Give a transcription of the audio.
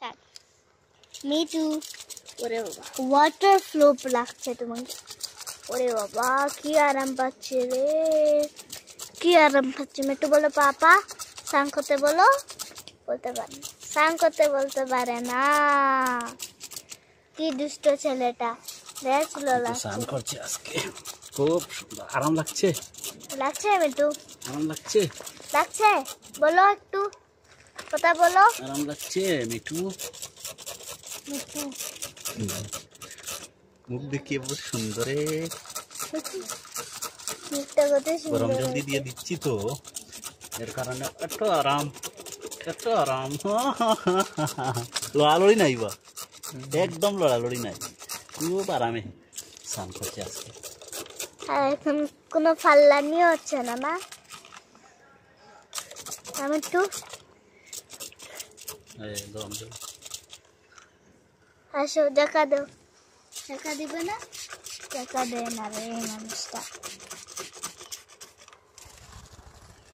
Start. Me too, ওরে বাবা water flow লাগছে তোমাকে। ওরে বাবা কি আরাম পাচ্ছে রে, কি আরাম পাচ্ছে। মিটু বলো পাপা, স্নান করতে বলো, বলতে পারে না, স্নান করতে বলতে পারে না। কি দুষ্ট ছেলেটা, দেখ স্নান করছে আজকে, খুব আরাম লাগছে। লাগছে মিটু, আরাম লাগছে, লাগছে বলো একটু কথা বলো। আরাম লাগছে মিঠু। মিটু মুখ দেখিয়ে বহুত সুন্দরে, মুখটা কত গরম সুন্দর জলদি দিয়ে দিচ্ছি তো, এর কারণে এত আরাম, এত আরাম। লড়ালড়ি নাই বা, একদম লড়ালড়ি নাই, খুব আরামে স্নান করছে আজকে। আর এখন কোনো ফাল্লানিও হচ্ছে না না। আমি একটু গরম জল আসো, দেখা দাও, দেখা দিবে না, দেখা দেয় না রে মানুষটা।